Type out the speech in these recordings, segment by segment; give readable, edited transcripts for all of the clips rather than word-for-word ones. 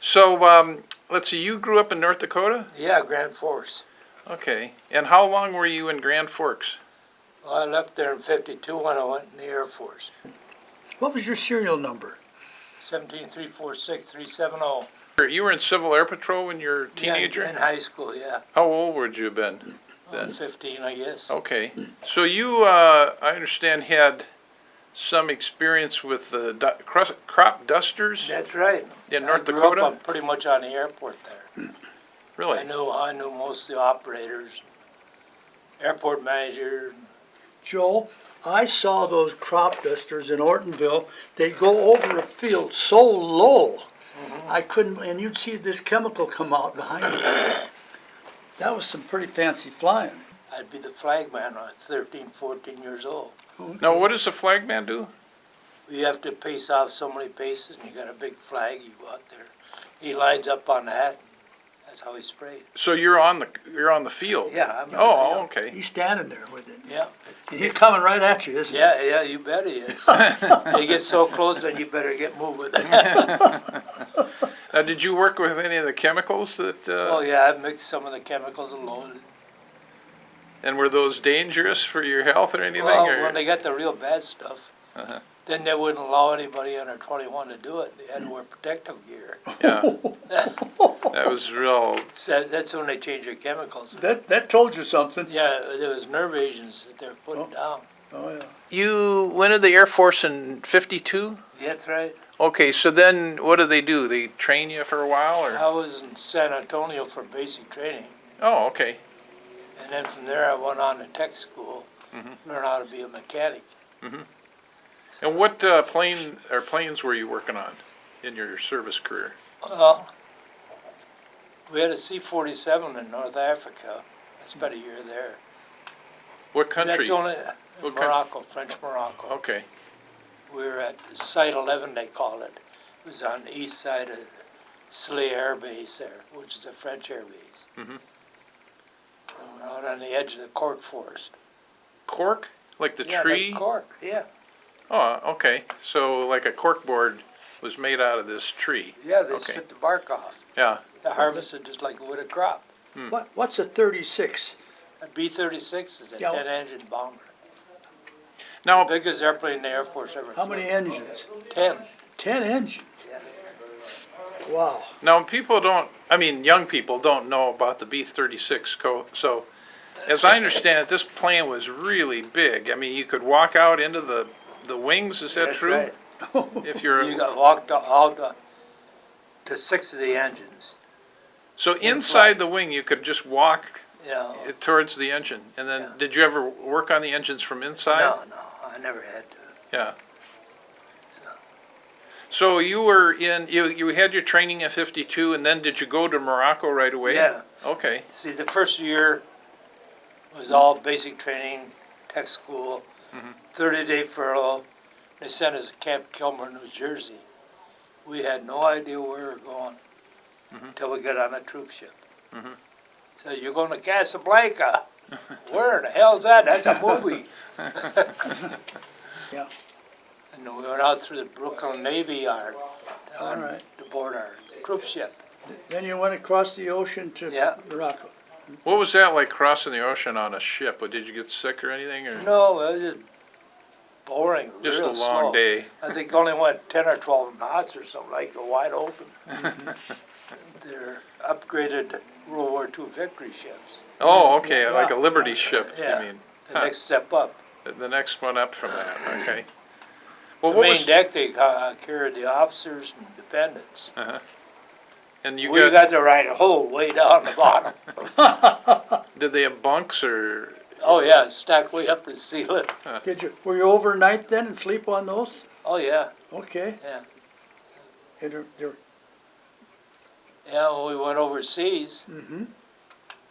So, let's see, you grew up in North Dakota? Yeah, Grand Forks. Okay. And how long were you in Grand Forks? Well, I left there in '52 when I went in the Air Force. What was your serial number? 17346-370. You were in Civil Air Patrol when you were a teenager? Yeah, in high school, yeah. How old would you have been then? 15, I guess. Okay. So you, I understand, had some experience with the crop dusters That's right. in North I grew Dakota? up pretty much on the airport there. Really? I knew most of the operators, airport manager. Joe, I saw those crop dusters in Ortonville. They'd go over a field so low, I couldn't, and you'd see this chemical come out behind you. That was some pretty fancy flying. I'd be the flag man when I was 13, 14 years old. Now, what does the flag man do? You have to pace off so many paces, and you got a big flag. You go out there. He lines up on that. That's how he sprayed. So you're on the field? Yeah, I'm in the Oh, field. okay. He's standing there with it. Yeah, And he's coming right at you, isn't he? yeah, you bet he is. He gets so close, then you better get moving. Now, did you work with any of the chemicals that, Oh yeah, I've mixed some of the chemicals and loaded. and were those dangerous for your health or anything? Well, or? when they got the real bad stuff, Uh-huh. then they wouldn't allow anybody under 21 to do it. They had to wear protective gear. Yeah. That was real. So that's when they changed their chemicals. That told you something. Yeah, there was nerve agents that they were putting down. Oh, yeah. You went to the Air Force in '52? That's right. Okay, so then what do? They train you for a while, or? I was in San Antonio for basic training. Oh, okay. And then from there I went on to tech school, learn how to be a mechanic. And what planes were you working on in your service career? Well, we had a C-47 in North Africa. I spent a year there. What country? That's only What Morocco, French Morocco. Okay. We were at Site 11, they call it. It was on the east side of Slay Air Base there, which is a French air base. Mhm. And we're out on the edge of the cork forest. Cork? Like the Yeah, tree? like cork, yeah. Oh, okay. So like a cork board was made out of this tree. Yeah, they Okay. split the bark off. Yeah. They harvested just like with a crop. What's a 36? A B-36 is a Yeah. 10-engine bomber. Now, Biggest airplane the Air Force ever How flew. many engines? 10. 10 engines. Yeah. Wow. now people don't. I mean, young people don't know about the B-36. So, as I understand it, this plane was really big. I mean, you could walk out into the wings. Is that That's true? right. If you're You got walked out to 6 of the engines. so inside the wing, you could just walk Yeah. towards the engine. And then, Yeah. did you ever work on the engines from inside? No, I never had to. Yeah. So you were you had your training at 52, and then did you go to Morocco right away? Yeah. Okay. See, the first year was all basic training, tech school, 30-day furlough. They sent us to Camp Kilmer, New Jersey. We had no idea where we were going until we got on a troop ship. So you're going to Casablanca? Where the hell's that? That's a movie. Yeah. And then we went out through the Brooklyn Navy Yard All right. to board our troop ship. Then you went across the ocean to Yeah. Morocco. What was that like crossing the ocean on a ship? Or did you get sick or anything? Or No, it was just boring, just a real long slow. day? I think only went 10 or 12 knots or something, like they're wide open. They're upgraded World War II Victory ships. Oh, okay, like a Liberty ship, Yeah. you mean? The next step up. The next one up from that, okay. Well, The what main was, deck, they carried the officers and dependents. and you We got to ride a whole way down the bottom. did they have bunks or, Oh yeah, stacked way up the ceiling. Were you overnight then and sleep on those? Oh yeah, Okay. yeah. And Yeah, when we went overseas,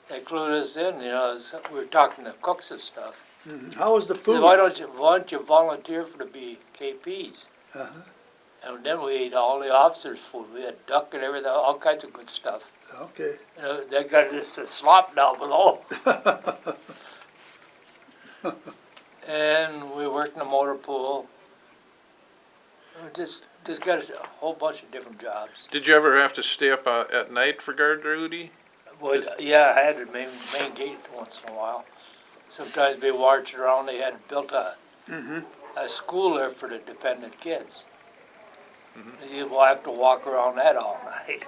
they clued us in, we were talking to cooks and stuff. How was the Said, food? why don't you volunteer for the BKPs? Uh-huh. And then we ate all the officers' food. We had duck and everything, all kinds of good stuff. Okay. They got just a slop down below. And we worked in the motor pool. It was just just got a whole bunch of different jobs. Did you ever have to stay up at night for guard duty? Yeah, I had to main gate once in a while. Sometimes they marched around, they had built a school there for the dependent kids. You will have to walk around that all night.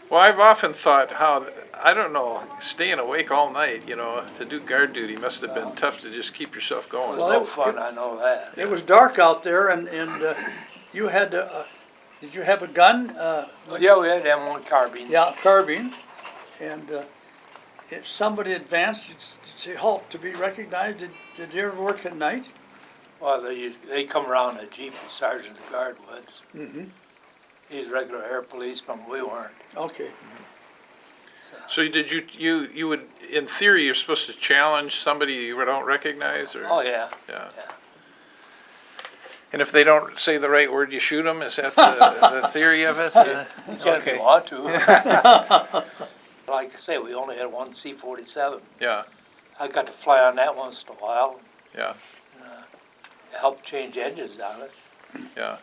Well, I've often thought how, I don't know, staying awake all night, to do guard duty must have been tough to just keep yourself It going. was no fun, I know that. It was dark out there, and you had to, did you have a gun? Yeah, we had M1 carbines. Yeah, carbine, and if somebody advanced, you'd say halt to be recognized. Did you ever work at night? Well, they come around in a Jeep, the sergeant of the guard was. He's regular air policeman, we weren't. Okay. So did you would, in theory, you're supposed to challenge somebody you don't recognize, or? Oh, yeah. Yeah. Yeah. And if they don't say the right word, you shoot them? Is that the theory of it? You can if you want to. Like I say, we only had one C-47. Yeah, I got to fly on that once in a while. yeah, Help change engines on it. yeah.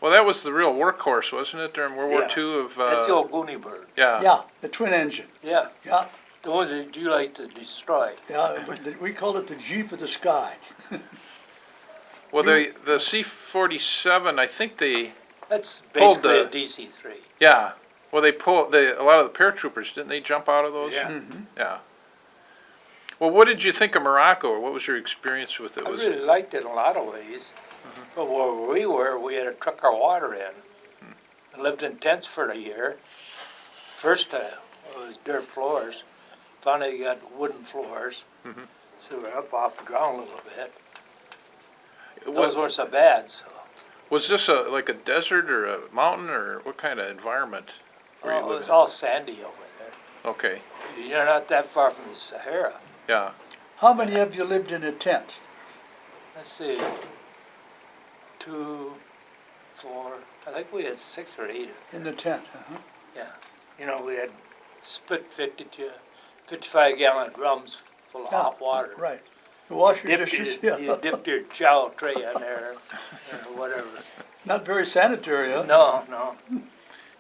Well, that was the real workhorse, wasn't it, during World War Yeah. II of, That's the old Goonie bird. yeah. Yeah, the twin engine. Yeah, Yeah, the ones that you like to destroy. yeah. We called it the Jeep of the sky. Well, the C-47, I think That's Pulled basically the- a DC-3. yeah. Well, a lot of the paratroopers, didn't they jump out of those? Yeah. Yeah. Well, what did you think of Morocco, or what was your experience with it? I Was really liked it in a lot of ways. But where we were, we had to truck our water in. I lived in tents for a year. First time, it was dirt floors. Finally got wooden floors. So we're up off the ground a little bit. Those weren't so bad, so. Was this like a desert or a mountain, or what kind of environment were you Well, it living was in? all sandy over there. Okay, You're not that far from the Sahara. yeah. How many of you lived in a tent? Let's see, 2, 4, I think we had 6 or 8. In the tent, Yeah. We had split 55-gallon drums full of Yeah, hot water. right. You wash your Dipped dishes? you dipped your chow tray on there, or whatever. Not very sanitary, huh? No.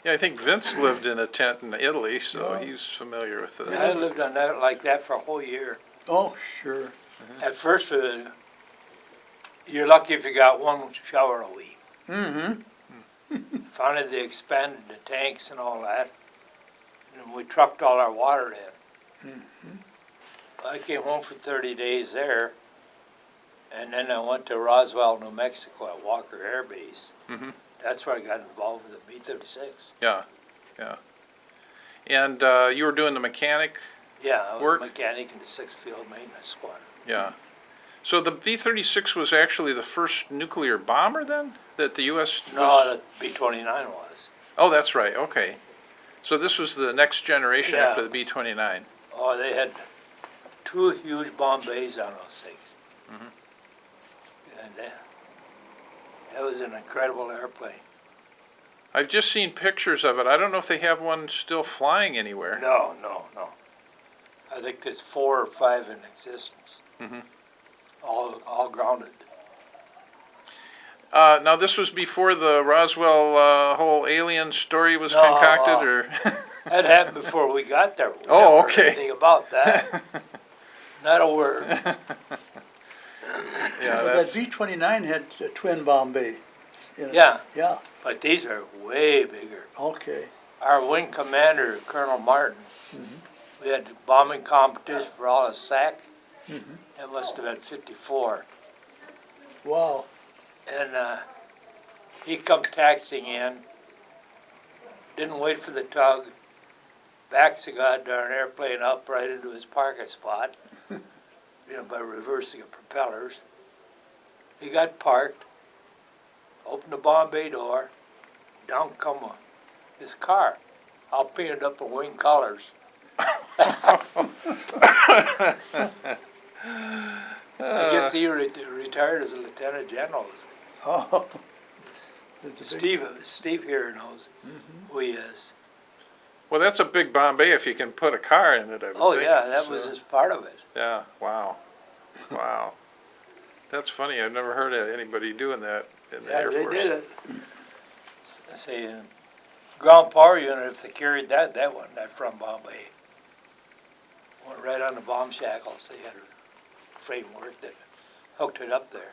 Yeah, I think Vince lived in a tent in Italy, so Yeah. he's familiar with the. I lived on that like that for a whole year. Oh, sure. At first, you're lucky if you got one shower a week. Finally, they expanded the tanks and all that, and we trucked all our water in. I came home for 30 days there, and then I went to Roswell, New Mexico at Walker Air Base. That's where I got involved with the B-36. Yeah, yeah. And you were doing the mechanic, Yeah, I was Work? a mechanic in the 6th Field Maintenance Squadron. yeah. So the B-36 was actually the first nuclear bomber then, that the U.S. was? No, the B-29 was. Oh, that's right, okay. So this was the next generation Yeah. after the B-29. Oh, they had 2 huge bomb bays on those things. And that was an incredible airplane. I've just seen pictures of it. I don't know if they have one still flying anywhere. No. I think there's 4 or 5 in existence. All grounded. Now, this was before the Roswell whole alien story was concocted, or? That happened before we got there. We Oh, never heard okay. anything about that. Not a word. Yeah, That that's, B-29 had a twin bomb bay. in it. Yeah, Yeah, but these are way bigger. okay. Our wing commander, Colonel Martin, we had the bombing competition for all his SAC. It must have been 54. Wow. And he come taxiing in, didn't wait for the tug, backs the goddamn airplane up right into his parking spot, by reversing the propellers. He got parked, opened the bomb bay door, down come his car, all painted up in wing colors. I guess he retired as a lieutenant general. Oh. It's a big- Steve here knows who he is. well, that's a big Bombay if you can put a car in it, I would Oh, think. yeah, that So, was just part of it. Yeah, wow. Wow. That's funny. I've never heard of anybody doing that in the Yeah, Air they Force. did it. say, ground power unit, if they carried that, that wasn't that from Bombay. Went right on the bomb shackles. They had a framework that hooked it up there.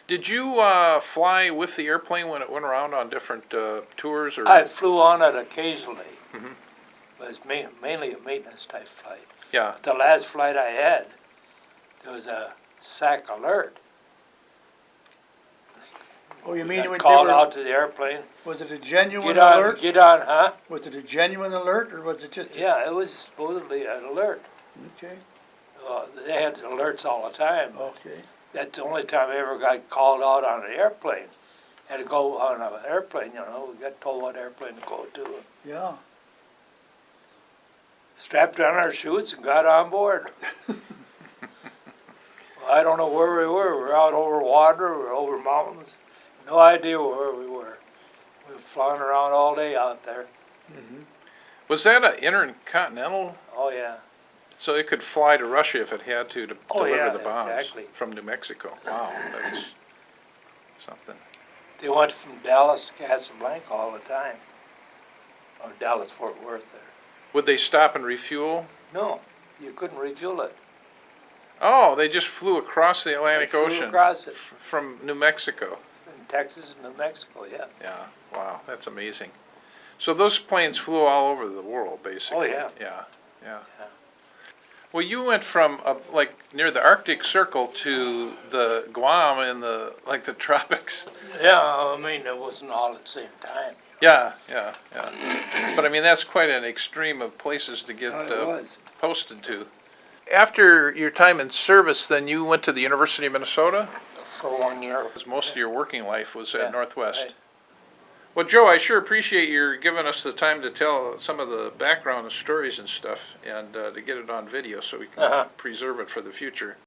Did you fly with the airplane when it went around on different tours? Or I flew on it occasionally, Mhm. but it's mainly a maintenance type flight. Yeah. The last flight I had, there was a SAC alert. Oh, you We mean got when they called were, out to the airplane. was it a genuine Get on, alert? get on, huh? Was it a genuine alert, or was it just? Yeah, it was supposedly an alert. Okay, They had alerts all the time. okay. That's the only time I ever got called out on an airplane. Had to go on an airplane, we got told what airplane to go to. Yeah. Strapped on our chutes and got on board. Well, I don't know where we were. We were out over water, we were over mountains. No idea where we were. We were flying around all day out there. Was that an intercontinental? Oh, yeah. So it could fly to Russia if it had to Oh, deliver yeah, the bombs exactly. from New Mexico. Wow, that's something. They went from Dallas to Casablanca all the time. Or Dallas, Fort Worth there. Would they stop and refuel? No, you couldn't refuel it. Oh, they just flew across the Atlantic They flew Ocean across it. from New Mexico. In Texas and New Mexico, yeah. Yeah, wow, that's amazing. So those planes flew all over the world, basically. Oh, yeah. Yeah, yeah. Yeah. Well, you went from like near the Arctic Circle to the Guam in the tropics. Yeah, I mean, it wasn't all at the same time. Yeah, yeah, yeah. But I mean, that's quite an extreme of places to get It was. posted to. After your time in service, then you went to the University of Minnesota? For 1 year. Because most of your working life was Yeah, at Northwest. right. Well, Joe, I sure appreciate your giving us the time to tell some of the background and stories and stuff, and to get it on video so we can Uh-huh. preserve it for the future.